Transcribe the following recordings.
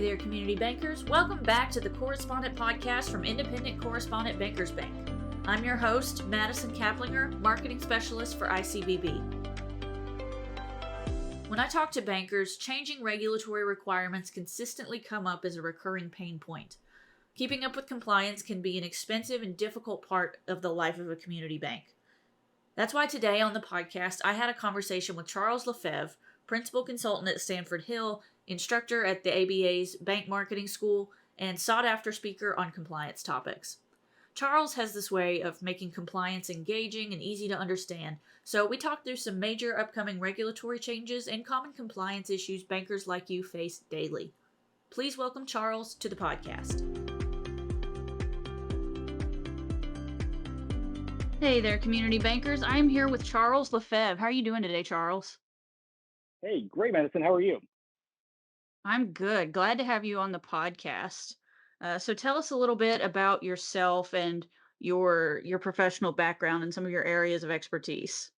there, community bankers. Welcome back to the Correspondent podcast from Independent Correspondent Bankers Bank. I'm your host, Madison Caplinger, Marketing Specialist for ICBB. When I talk to bankers, changing regulatory requirements consistently come up as a recurring pain point. Keeping up with compliance can be an expensive and difficult part of the life of a community bank. That's why today on the podcast, I had a conversation with Charles LeFevre, Principal Consultant at Stanford Hill, instructor at the ABA's Bank Marketing School, and sought-after speaker on compliance topics. Charles has this way of making compliance engaging and easy to understand, so we talked through some major upcoming regulatory changes and common compliance issues bankers like you face daily. Please welcome Charles to the podcast. Hey there, community bankers. I'm here with Charles LeFevre. How are you doing today, Charles? Hey, great, Madison. How are you? I'm good. Glad to have you on the podcast. So tell us a little bit about yourself and your professional background and some of your areas of expertise.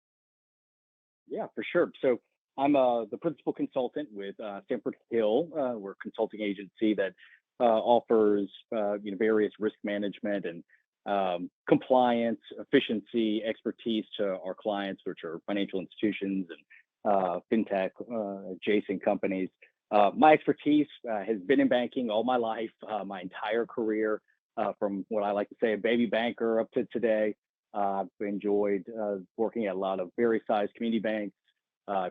Yeah, for sure. So I'm the principal consultant with Stanford Hill. We're a consulting agency that offers various risk management and compliance, efficiency, expertise to our clients, which are financial institutions and fintech adjacent companies. My expertise has been in banking all my life, my entire career, from what I like to say, a baby banker up to today. I've enjoyed working at a lot of various sized community banks,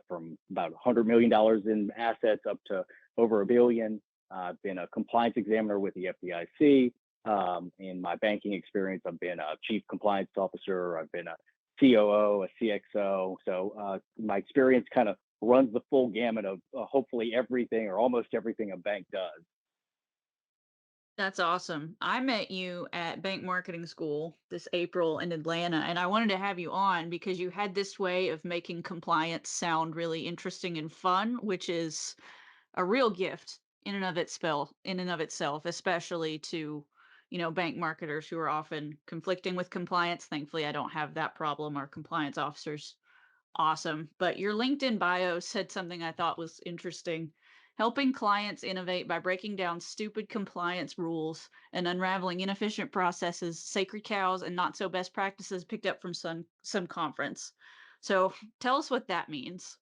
from about $100 million in assets up to over $1 billion. I've been a compliance examiner with the FDIC. In my banking experience, I've been a chief compliance officer. I've been a COO, a CXO. So my experience kind of runs the full gamut of hopefully everything or almost everything a bank does. That's awesome. I met you at Bank Marketing School this April in Atlanta, and I wanted to have you on because you had this way of making compliance sound really interesting and fun, which is a real gift in and of itself, especially to, bank marketers who are often conflicting with compliance. Thankfully, I don't have that problem. Our compliance officers awesome. But your LinkedIn bio said something I thought was interesting. Helping clients innovate by breaking down stupid compliance rules and unraveling inefficient processes, sacred cows, and not so best practices picked up from some conference. So tell us what that means.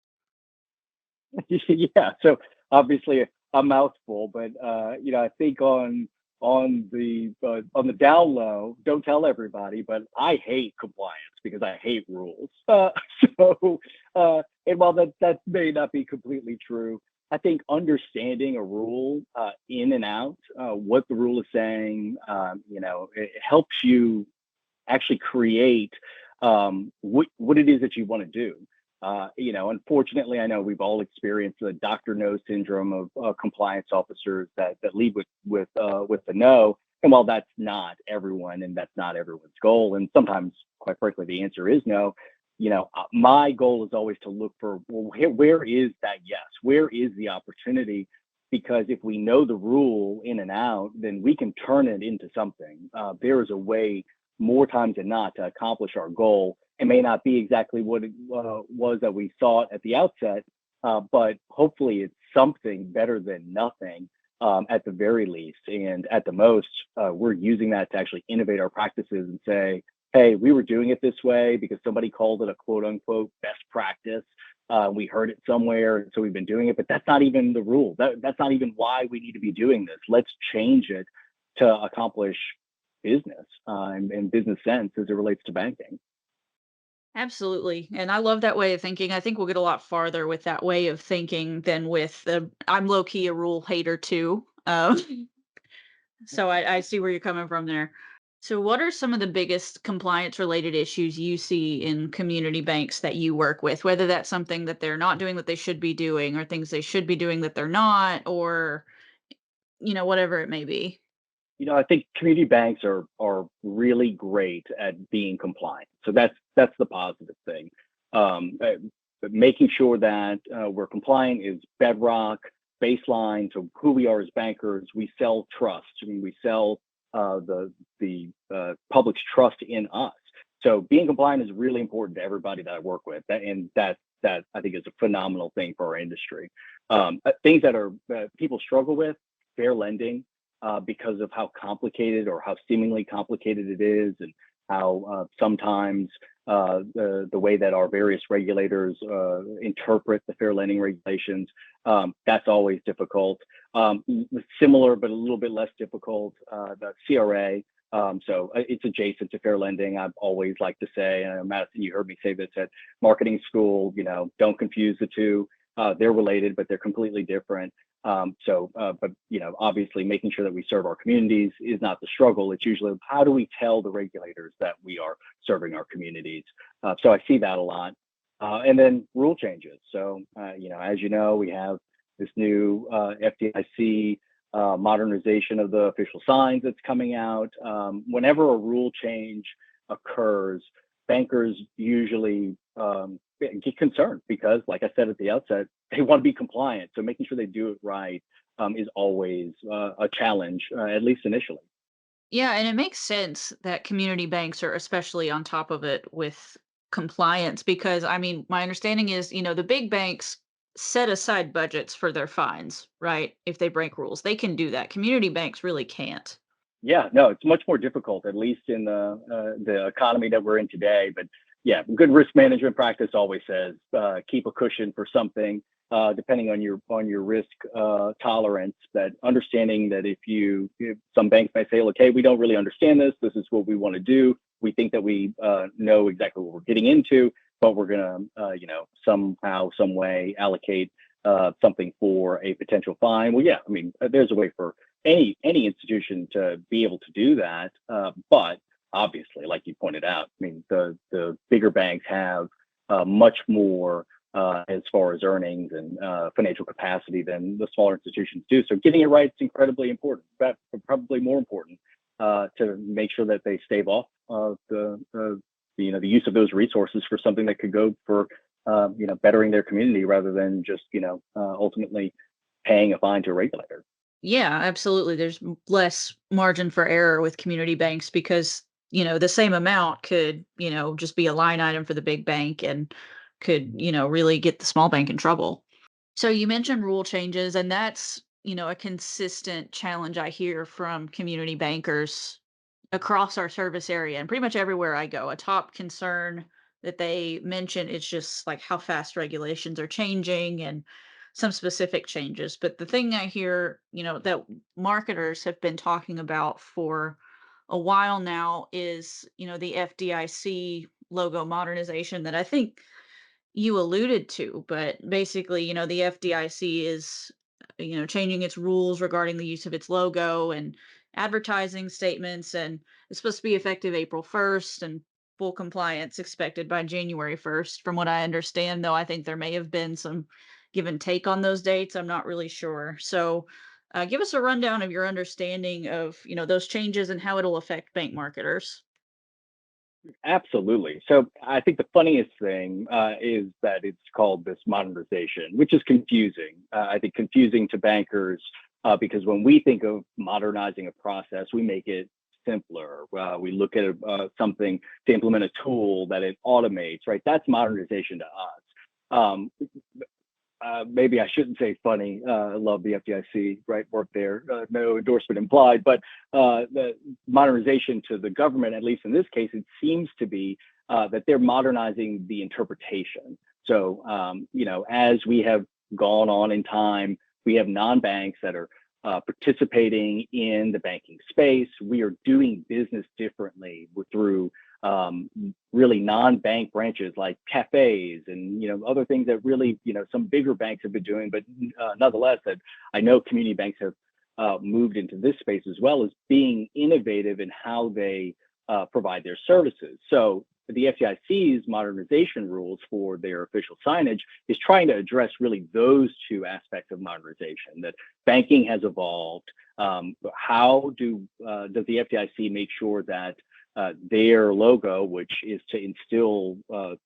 Yeah, so obviously a mouthful, but I think on the down low, don't tell everybody, but I hate compliance because I hate rules. So and while that may not be completely true, I think understanding a rule in and out, what the rule is saying, it helps you actually create what it is that you want to do. Unfortunately, I know we've all experienced the Dr. No syndrome of compliance officers that lead with the no. And while that's not everyone, and that's not everyone's goal, and sometimes, quite frankly, the answer is no. My goal is always to look for, well, where is that yes? Where is the opportunity? Because if we know the rule in and out, then we can turn it into something. There is a way, more times than not, to accomplish our goal. It may not be exactly what it was that we thought at the outset, but hopefully it's something better than nothing at the very least. And at the most, we're using that to actually innovate our practices and say, hey, we were doing it this way because somebody called it a quote unquote best practice. We heard it somewhere, and so we've been doing it, but that's not even the rule. That's not even why we need to be doing this. Let's change it to accomplish business and business sense as it relates to banking. Absolutely. And I love that way of thinking. I think we'll get a lot farther with that way of thinking than with I'm low key a rule hater too. So I see where you're coming from there. So, what are some of the biggest compliance related issues you see in community banks that you work with? Whether that's something that they're not doing that they should be doing, or things they should be doing that they're not, or, whatever it may be. I think community banks are really great at being compliant. So that's the positive thing. But making sure that we're compliant is bedrock, baseline to who we are as bankers. We sell trust. I mean, we sell the public's trust in us. So being compliant is really important to everybody that I work with, and that I think is a phenomenal thing for our industry. Things that people struggle with, fair lending because of how complicated or how seemingly complicated it is, and how sometimes the way that our various regulators interpret the fair lending regulations, that's always difficult. Similar, but a little bit less difficult, the CRA. So it's adjacent to fair lending. I've always liked to say, and Madison, you heard me say this at marketing school, don't confuse the two. They're related, but they're completely different. But obviously making sure that we serve our communities is not the struggle. It's usually how do we tell the regulators that we are serving our communities? So I see that a lot. And then rule changes. So, as you know, we have this new FDIC modernization of the official signs that's coming out. Whenever a rule change occurs, bankers usually get concerned because, like I said at the outset, they want to be compliant. So making sure they do it right is always a challenge, at least initially. Yeah, and it makes sense that community banks are especially on top of it with compliance because I mean, my understanding is, the big banks set aside budgets for their fines, right? If they break rules, they can do that. Community banks really can't. Yeah, no, it's much more difficult, at least in the economy that we're in today. But yeah, good risk management practice always says keep a cushion for something, depending on your risk tolerance. That understanding that if some banks might say, okay, we don't really understand this. This is what we want to do. We think that we know exactly what we're getting into, but we're gonna, somehow, some way allocate something for a potential fine. Well, yeah, I mean, there's a way for any institution to be able to do that. But obviously, like you pointed out, I mean, the bigger banks have much more as far as earnings and financial capacity than the smaller institutions do. So getting it right is incredibly important, but probably more important to make sure that they stave off the use of those resources for something that could go for bettering their community rather than just ultimately paying a fine to a regulator. Yeah, absolutely. There's less margin for error with community banks because, the same amount could, just be a line item for the big bank and could, really get the small bank in trouble. So you mentioned rule changes, and that's, a consistent challenge I hear from community bankers across our service area and pretty much everywhere I go. A top concern that they mention is just like how fast regulations are changing and some specific changes. But the thing I hear, that marketers have been talking about for a while now is, the FDIC logo modernization that I think you alluded to, but basically, the FDIC is, changing its rules regarding the use of its logo and advertising statements, and it's supposed to be effective April 1st and full compliance expected by January 1st, from what I understand, though I think there may have been some give and take on those dates. I'm not really sure. So, give us a rundown of your understanding of, those changes and how it'll affect bank marketers. Absolutely. So I think the funniest thing is that it's called this modernization, which is confusing. I think confusing to bankers because when we think of modernizing a process, we make it simpler. We look at something to implement a tool that it automates, right? That's modernization to us. Um, Maybe I shouldn't say funny. I love the FDIC, right? Work there, no endorsement implied. But the modernization to the government, at least in this case, it seems to be that they're modernizing the interpretation. So, as we have gone on in time, we have non-banks that are participating in the banking space. We are doing business differently through really non-bank branches like cafes and other things that really some bigger banks have been doing, but nonetheless that I know community banks have moved into this space as well as being innovative in how they provide their services. So the FDIC's modernization rules for their official signage is trying to address really those two aspects of modernization. That banking has evolved. How does the FDIC make sure that their logo, which is to instill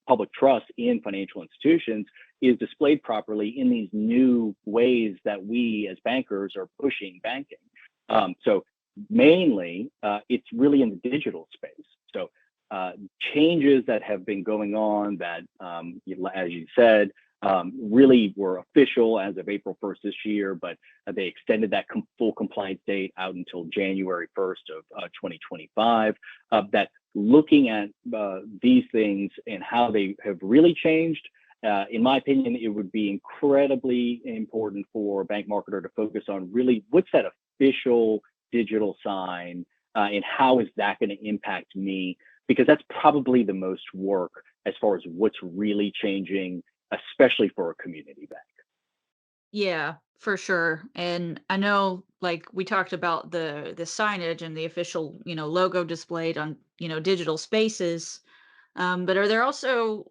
public trust in financial institutions, is displayed properly in these new ways that we as bankers are pushing banking? So mainly, it's really in the digital space. So changes that have been going on that, as you said, really were official as of April 1st this year, but they extended that full compliance date out until January 1st of 2025. That looking at these things and how they have really changed, in my opinion, it would be incredibly important for a bank marketer to focus on really what's that official digital sign and how is that going to impact me? Because that's probably the most work as far as what's really changing, especially for a community bank. Yeah, for sure. And I know like we talked about the signage and the official, logo displayed on, digital spaces. But are there also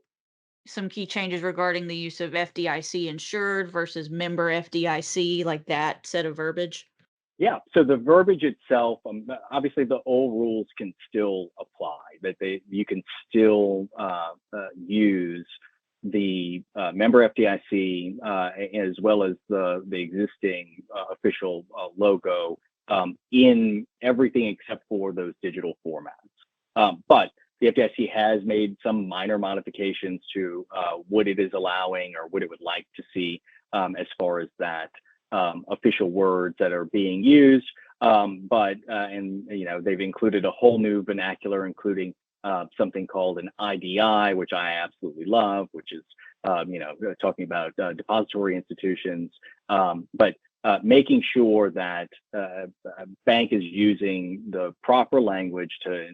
some key changes regarding the use of FDIC insured versus member FDIC, like that set of verbiage? Yeah, so the verbiage itself, obviously the old rules can still apply. That you can still use the member FDIC as well as the existing official logo in everything except for those digital formats. But the FDIC has made some minor modifications to what it is allowing or what it would like to see as far as that official words that are being used. They've included a whole new vernacular, including something called an IDI, which I absolutely love, which is talking about depository institutions, but making sure that a bank is using the proper language so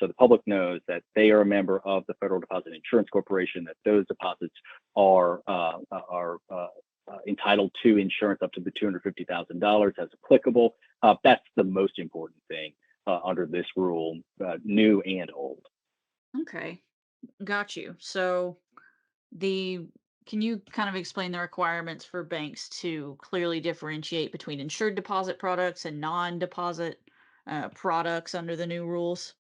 the public knows that they are a member of the Federal Deposit Insurance Corporation, that those deposits are entitled to insurance up to the $250,000 as applicable. That's the most important thing under this rule, new and old. Okay, got you. So the can you kind of explain the requirements for banks to clearly differentiate between insured deposit products and non-deposit products under the new rules?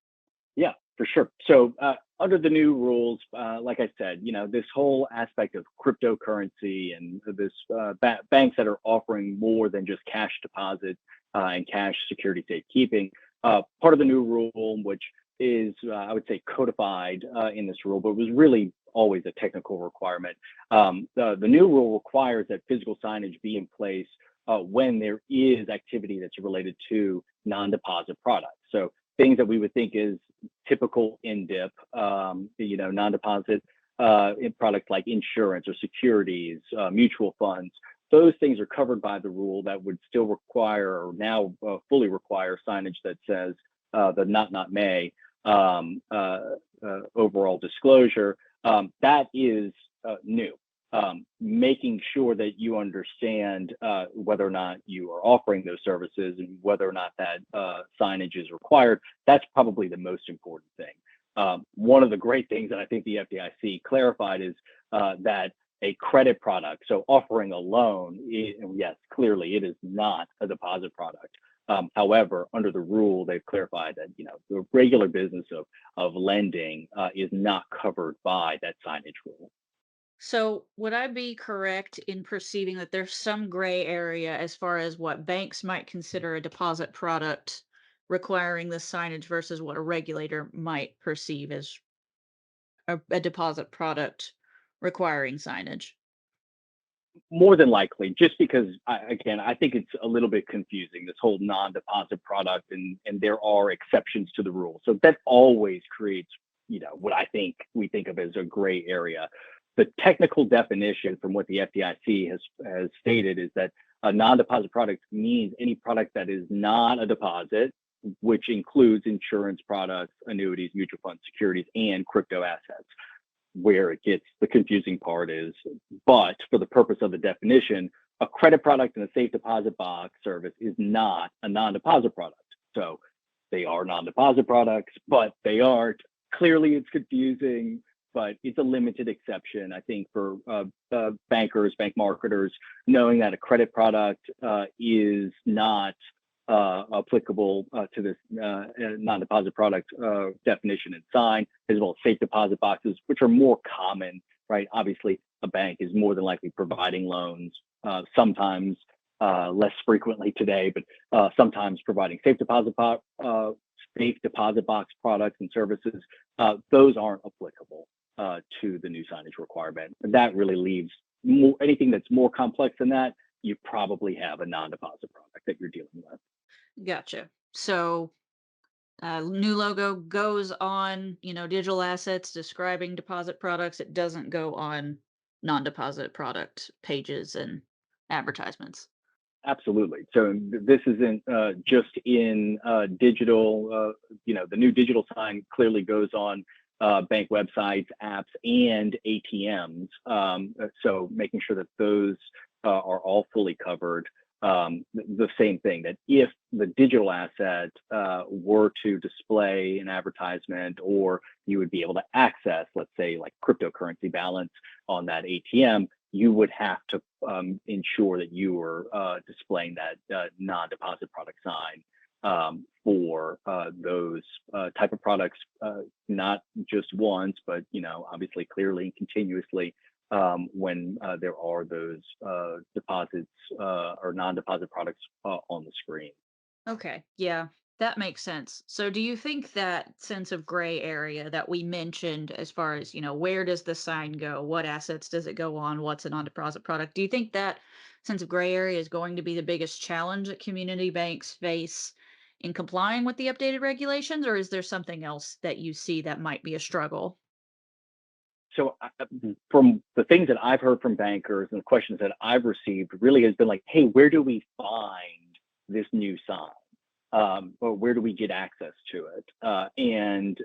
Yeah, for sure. So under the new rules, like I said, this whole aspect of cryptocurrency and this banks that are offering more than just cash deposit and cash security safekeeping, part of the new rule, which is, I would say, codified in this rule, but was really always a technical requirement. The new rule requires that physical signage be in place when there is activity that's related to non-deposit products. So things that we would think is typical in DIP, non-deposit in products like insurance or securities, mutual funds. Those things are covered by the rule that would still require, or now fully require, signage that says the not may overall disclosure. That is new. Making sure that you understand whether or not you are offering those services and whether or not that signage is required, that's probably the most important thing. One of the great things that I think the FDIC clarified is that a credit product, so offering a loan, yes, clearly it is not a deposit product. However, under the rule, they've clarified that the regular business of lending is not covered by that signage rule. So, would I be correct in perceiving that there's some gray area as far as what banks might consider a deposit product requiring the signage versus what a regulator might perceive as a deposit product requiring signage? More than likely, just because again, I think it's a little bit confusing, this whole non-deposit product, and there are exceptions to the rule. So that always creates, what I think we think of as a gray area. The technical definition from what the FDIC has stated is that a non-deposit product means any product that is not a deposit, which includes insurance products, annuities, mutual funds, securities, and crypto assets. Where it gets the confusing part is, but for the purpose of the definition, a credit product and a safe deposit box service is not a non-deposit product. So they are non-deposit products, but they aren't. Clearly, it's confusing, but it's a limited exception, I think, for bankers, bank marketers, knowing that a credit product is not applicable to this non-deposit product definition and sign, as well as safe deposit boxes, which are more common, right? Obviously, a bank is more than likely providing loans, sometimes less frequently today, but sometimes providing safe deposit box products and services. Those aren't applicable. to the new signage requirement. That really leaves more, anything that's more complex than that, you probably have a non-deposit product that you're dealing with. Gotcha. So new logo goes on, digital assets describing deposit products. It doesn't go on non-deposit product pages and advertisements. Absolutely. So this isn't just in digital. The new digital sign clearly goes on bank websites, apps, and ATMs. So making sure that those are all fully covered. The same thing, that if the digital asset were to display an advertisement, or you would be able to access, let's say, like cryptocurrency balance on that ATM, you would have to ensure that you were displaying that non-deposit product sign for those type of products, not just once, but obviously clearly and continuously when there are those deposits or non-deposit products on the screen. Okay. Yeah, that makes sense. So do you think that sense of gray area that we mentioned as far as, where does the sign go? What assets does it go on? What's a non-deposit product? Do you think that sense of gray area is going to be the biggest challenge that community banks face in complying with the updated regulations, or is there something else that you see that might be a struggle? So from the things that I've heard from bankers and the questions that I've received really has been like, hey, where do we find this new sign? Or where do we get access to it? And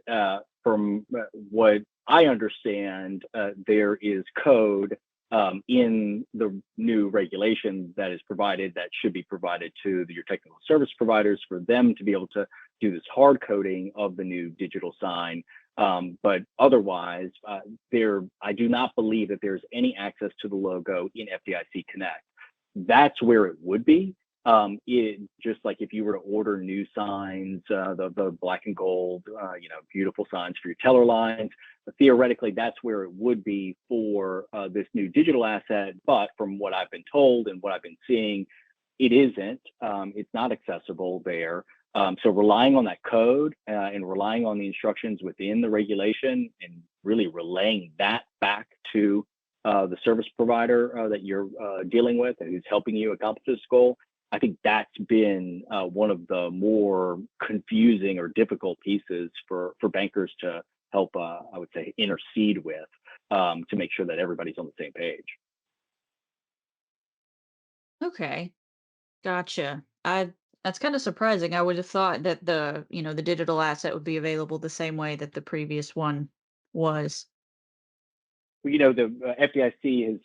from what I understand, there is code in the new regulation that is provided, that should be provided to your technical service providers for them to be able to do this hard coding of the new digital sign. But otherwise, I do not believe that there's any access to the logo in FDIC Connect. That's where it would be. It just like if you were to order new signs, the black and gold, beautiful signs for your teller lines. Theoretically, that's where it would be for this new digital asset. But from what I've been told and what I've been seeing, it isn't. It's not accessible there. So relying on that code and relying on the instructions within the regulation and really relaying that back to the service provider that you're dealing with and who's helping you accomplish this goal, I think that's been one of the more confusing or difficult pieces for bankers to help, I would say, intercede with to make sure that everybody's on the same page. Okay. Gotcha. That's kind of surprising. I would have thought that the digital asset would be available the same way that the previous one was. Well, the FDIC has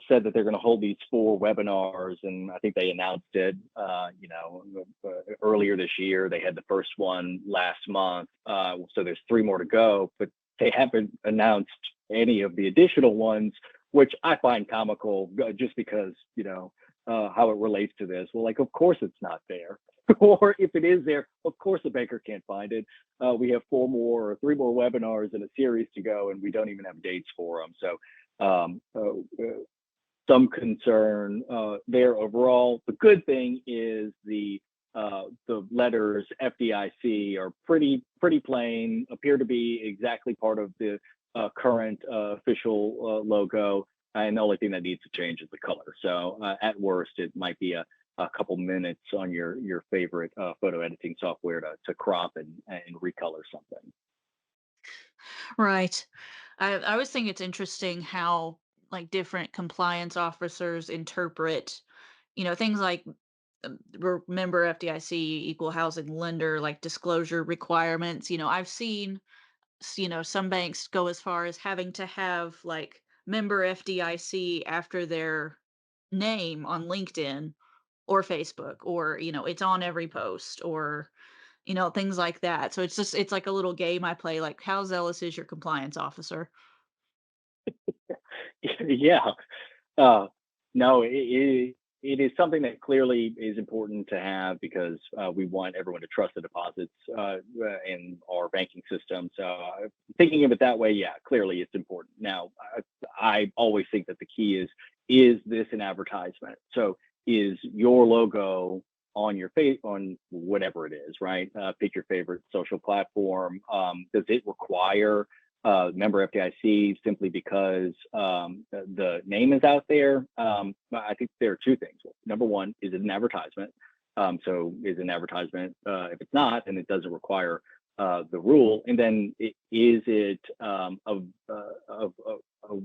said that they're going to hold these 4 webinars, and I think they announced it, earlier this year. They had the first one last month, so there's 3 more to go, but they haven't announced any of the additional ones, which I find comical, just because how it relates to this. Well, like, of course it's not there. Or if it is there, of course the banker can't find it. We have 4 more or 3 more webinars in a series to go, and we don't even have dates for them. So some concern there overall. The good thing is the letters FDIC are pretty plain, appear to be exactly part of the current official logo. And the only thing that needs to change is the color. So at worst, it might be a couple minutes on your favorite photo editing software to crop and recolor something. Right. I always think it's interesting how like different compliance officers interpret, things like remember FDIC equal housing lender like disclosure requirements. I've seen some banks go as far as having to have like member FDIC after their name on LinkedIn or Facebook, or it's on every post, or things like that. So it's like a little game I play, like how zealous is your compliance officer? Yeah. Uh, no, it is something that clearly is important to have because we want everyone to trust the deposits in our banking system. So thinking of it that way, yeah, clearly it's important. Now, I always think that the key is this an advertisement? So is your logo on your face on whatever it is, right? Pick your favorite social platform. Does it require member FDIC simply because the name is out there. But I think there are two things. Number one, is it an advertisement? So is an advertisement? If it's not, then it doesn't require the rule. And then is it a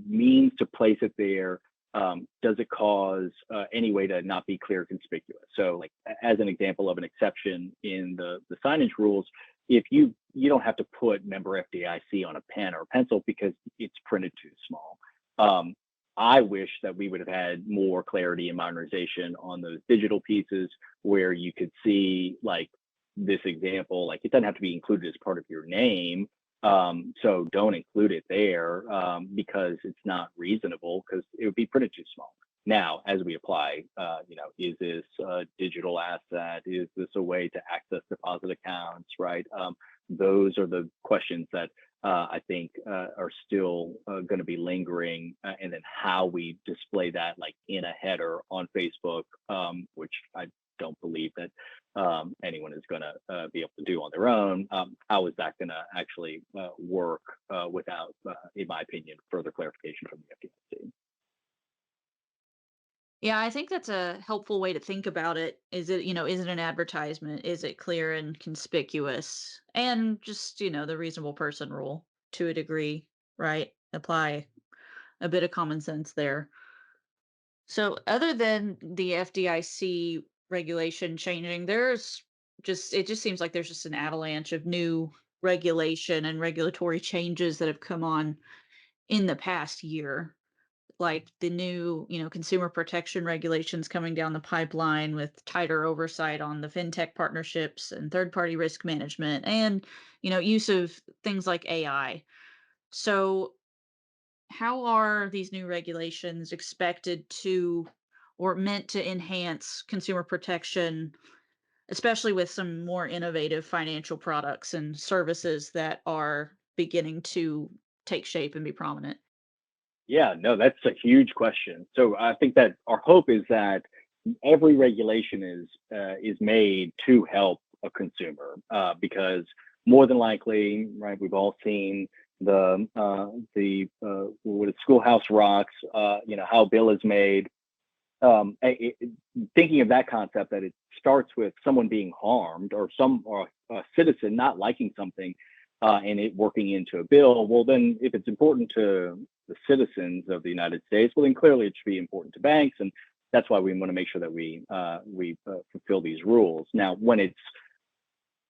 means to place it there? Does it cause any way to not be clear conspicuous? So, like as an example of an exception in the signage rules, if you don't have to put member FDIC on a pen or a pencil because it's printed too small. I wish that we would have had more clarity and modernization on those digital pieces where you could see like this example, like it doesn't have to be included as part of your name. So don't include it there because it's not reasonable because it would be printed too small. Now, as we apply, is this a digital asset? Is this a way to access deposit accounts, right? Those are the questions that I think are still going to be lingering, and then how we display that, like in a header on Facebook, which I don't believe that anyone is going to be able to do on their own. How is that going to actually work without, in my opinion, further clarification from the FDIC? Yeah, I think that's a helpful way to think about it. Is it an advertisement? Is it clear and conspicuous? And just, the reasonable person rule to a degree, right? Apply a bit of common sense there. So, other than the FDIC regulation changing, it just seems like there's just an avalanche of new regulation and regulatory changes that have come on in the past year, like the new, consumer protection regulations coming down the pipeline with tighter oversight on the fintech partnerships and third-party risk management and, use of things like AI. So, how are these new regulations expected to or meant to enhance consumer protection, especially with some more innovative financial products and services that are beginning to take shape and be prominent? Yeah, no, that's a huge question. So I think that our hope is that every regulation is made to help a consumer because more than likely, right? We've all seen the what is Schoolhouse Rocks, how a bill is made. Thinking of that concept that it starts with someone being harmed or a citizen not liking something and it working into a bill. Well, then if it's important to the citizens of the United States, well, then clearly it should be important to banks, and that's why we want to make sure that we fulfill these rules. Now, when it's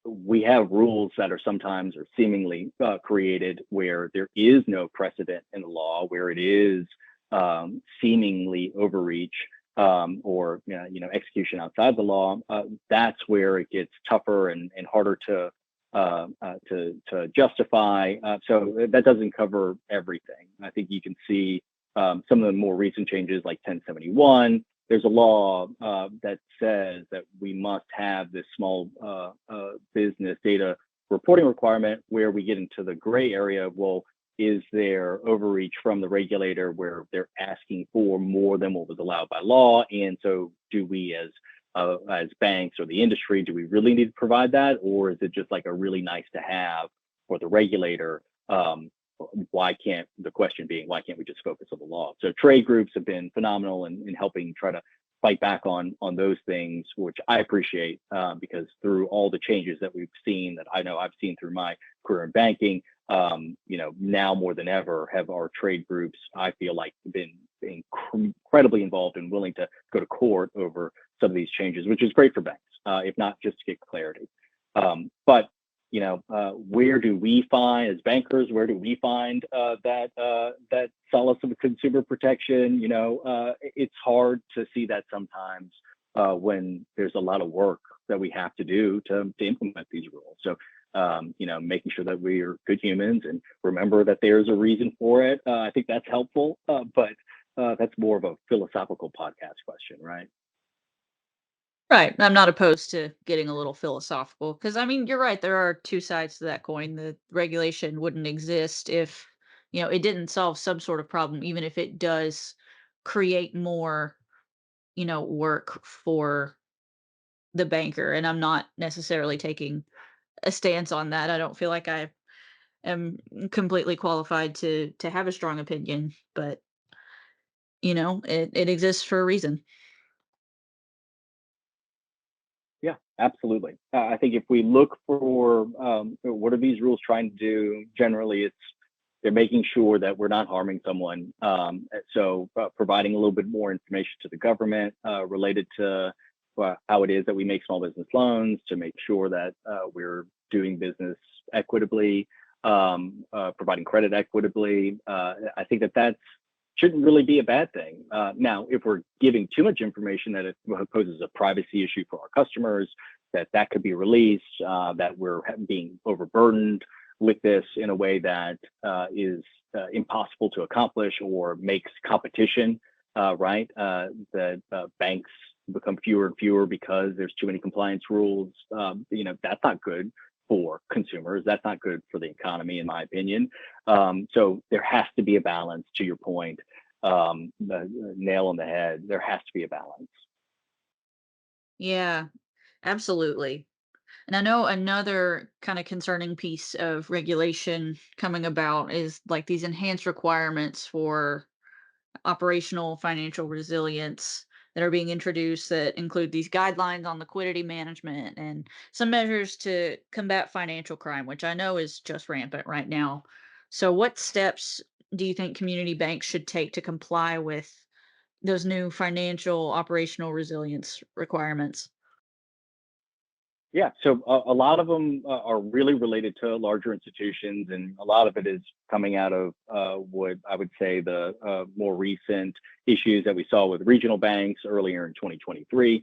we have rules that are sometimes or seemingly created where there is no precedent in the law, where it is seemingly overreach or execution outside the law. That's where it gets tougher and harder to justify. So that doesn't cover everything. I think you can see some of the more recent changes, like 1071. There's a law that says that we must have this small business data reporting requirement where we get into the gray area. Well, is there overreach from the regulator where they're asking for more than what was allowed by law? And so do we as banks or the industry, do we really need to provide that? Or is it just like a really nice to have for the regulator? The question being, why can't we just focus on the law? So trade groups have been phenomenal in helping try to fight back on those things, which I appreciate because through all the changes that we've seen, that I know I've seen through my career in banking, now more than ever have our trade groups, I feel like, been incredibly involved and willing to go to court over some of these changes, which is great for banks, if not just to get clarity. But where do we find, as bankers, where do we find that solace of consumer protection? It's hard to see that sometimes when there's a lot of work that we have to do to implement these rules. So, making sure that we are good humans and remember that there's a reason for it. I think that's helpful, but that's more of a philosophical podcast question, right? Right. I'm not opposed to getting a little philosophical because I mean, you're right. There are two sides to that coin. The regulation wouldn't exist if, it didn't solve some sort of problem, even if it does create more, work for the banker. And I'm not necessarily taking a stance on that. I don't feel like I am completely qualified to have a strong opinion, but it exists for a reason. Yeah, absolutely. I think if we look for what are these rules trying to do, generally they're making sure that we're not harming someone. So providing a little bit more information to the government related to how it is that we make small business loans to make sure that we're doing business equitably, providing credit equitably. I think that shouldn't really be a bad thing. Now, if we're giving too much information that it poses a privacy issue for our customers, that could be released, that we're being overburdened with this in a way that is impossible to accomplish or makes competition, right? That banks become fewer and fewer because there's too many compliance rules. That's not good for consumers. That's not good for the economy, in my opinion. So there has to be a balance. To your point, the nail on the head. There has to be a balance. Yeah, absolutely. And I know another kind of concerning piece of regulation coming about is like these enhanced requirements for operational financial resilience that are being introduced that include these guidelines on liquidity management and some measures to combat financial crime, which I know is just rampant right now. So, what steps do you think community banks should take to comply with those new financial operational resilience requirements? Yeah, so a lot of them are really related to larger institutions, and a lot of it is coming out of what I would say the more recent issues that we saw with regional banks earlier in 2023.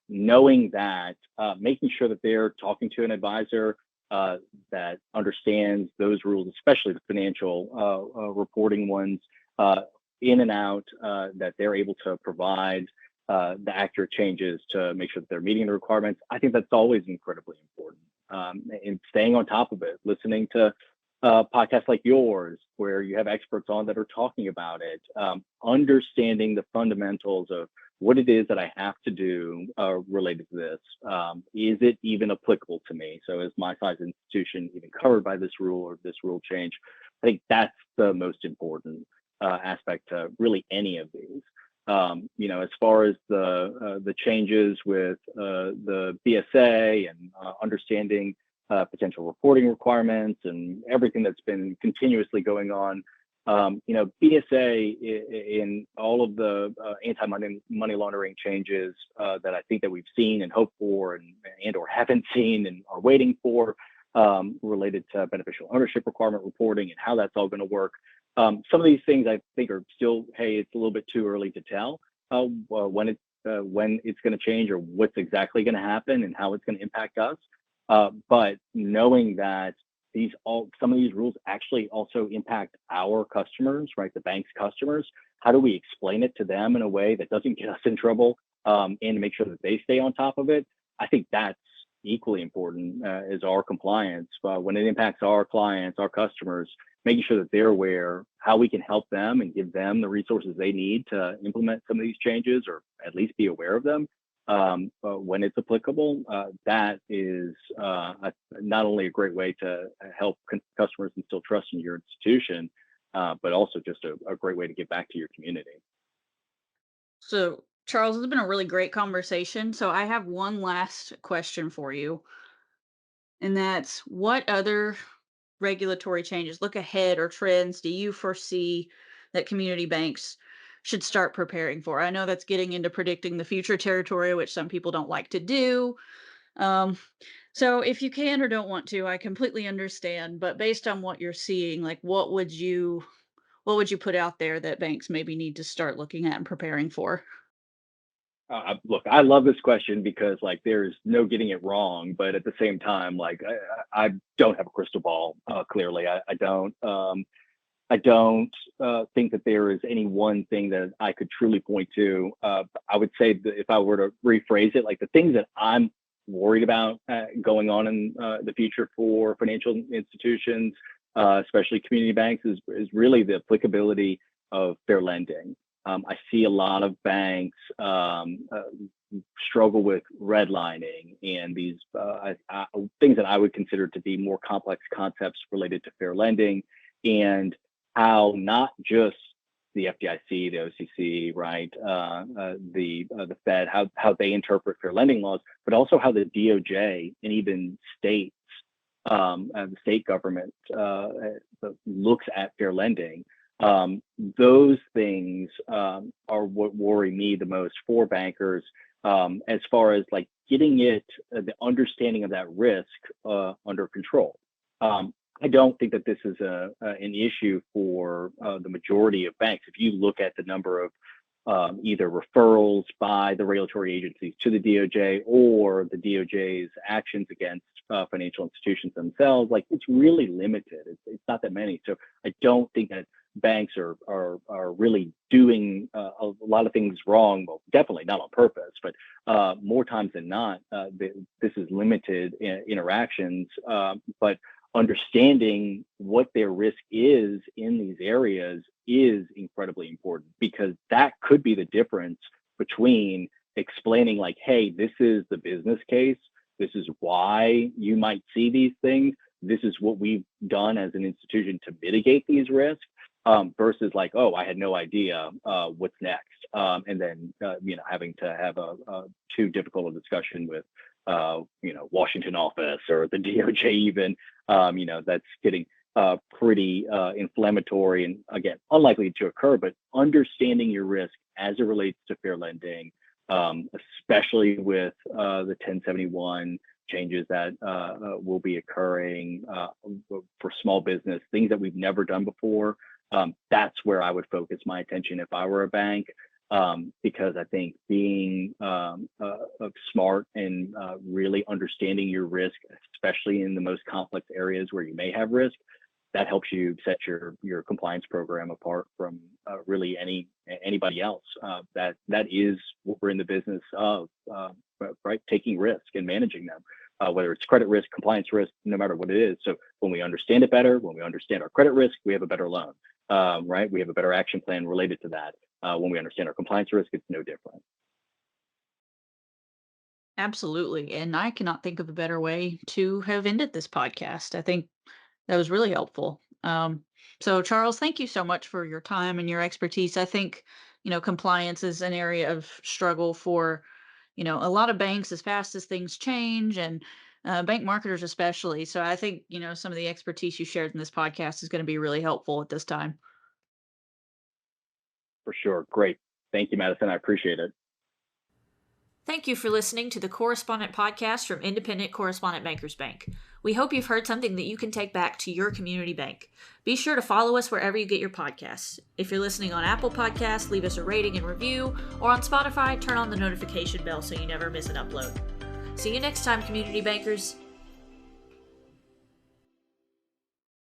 Knowing that, making sure that they're talking to an advisor that understands those rules, especially the financial reporting ones, in and out, that they're able to provide the accurate changes to make sure that they're meeting the requirements. I think that's always incredibly important. And staying on top of it, listening to podcasts like yours, where you have experts on that are talking about it, understanding the fundamentals of what it is that I have to do related to this. Is it even applicable to me? So, is my size institution even covered by this rule or this rule change? I think that's the most important aspect to really any of these. As far as the changes with the BSA and understanding potential reporting requirements and everything that's been continuously going on, BSA in all of the anti-money laundering changes that I think that we've seen and hoped for and or haven't seen and are waiting for, related to beneficial ownership requirement reporting and how that's all going to work. Some of these things I think are still, hey, it's a little bit too early to tell when it's going to change or what's exactly going to happen and how it's going to impact us. But knowing that some of these rules actually also impact our customers, right? The bank's customers. How do we explain it to them in a way that doesn't get us in trouble, and to make sure that they stay on top of it? I think that's equally important as our compliance. When it impacts our clients, our customers, making sure that they're aware how we can help them and give them the resources they need to implement some of these changes or at least be aware of them when it's applicable. That is not only a great way to help customers instill trust in your institution, but also just a great way to give back to your community. So, Charles, it's been a really great conversation. So, I have one last question for you, and that's what other regulatory changes, look ahead, or trends do you foresee that community banks should start preparing for? I know that's getting into predicting the future territory, which some people don't like to do. Um, so if you can or don't want to, I completely understand. But based on what you're seeing, like what would you put out there that banks maybe need to start looking at and preparing for? Look, I love this question because like there's no getting it wrong, but at the same time, like I don't have a crystal ball. Clearly, I don't. I don't think that there is any one thing that I could truly point to. I would say that if I were to rephrase it, like the things that I'm worried about going on in the future for financial institutions, especially community banks, is really the applicability of fair lending. I see a lot of banks struggle with redlining and these things that I would consider to be more complex concepts related to fair lending, and how not just the FDIC, the OCC, right, the Fed, how they interpret fair lending laws, but also how the DOJ and even states, the state government looks at fair lending. Those things are what worry me the most for bankers, as far as like getting the understanding of that risk under control. I don't think that this is an issue for the majority of banks. If you look at the number of either referrals by the regulatory agencies to the DOJ or the DOJ's actions against financial institutions themselves, like it's really limited. It's not that many. So I don't think that banks are really doing a lot of things wrong. Well, definitely not on purpose, but more times than not, this is limited interactions. But understanding what their risk is in these areas is incredibly important, because that could be the difference between explaining like, hey, this is the business case, this is why you might see these things, this is what we've done as an institution to mitigate these risks, versus like, oh, I had no idea what's next, and then having to have a too difficult a discussion with Washington office or the DOJ even, that's getting pretty inflammatory and, again, unlikely to occur. But understanding your risk as it relates to fair lending, especially with the 1071 changes that will be occurring for small business, things that we've never done before, that's where I would focus my attention if I were a bank. Because I think being smart and really understanding your risk, especially in the most complex areas where you may have risk, that helps you set your compliance program apart from really anybody else. That is what we're in the business of, right? Taking risk and managing them, whether it's credit risk, compliance risk, no matter what it is. So when we understand it better, when we understand our credit risk, we have a better loan, right? We have a better action plan related to that. When we understand our compliance risk, it's no different. Absolutely. And I cannot think of a better way to have ended this podcast. I think that was really helpful. So, Charles, thank you so much for your time and your expertise. I think, compliance is an area of struggle for, a lot of banks as fast as things change, and bank marketers especially. So I think, some of the expertise you shared in this podcast is going to be really helpful at this time. For sure. Great. Thank you, Madison. I appreciate it. Thank you for listening to the Correspondent podcast from Independent Correspondent Bankers Bank. We hope you've heard something that you can take back to your community bank. Be sure to follow us wherever you get your podcasts. If you're listening on Apple Podcasts, leave us a rating and review, or on Spotify, turn on the notification bell so you never miss an upload. See you next time, community bankers.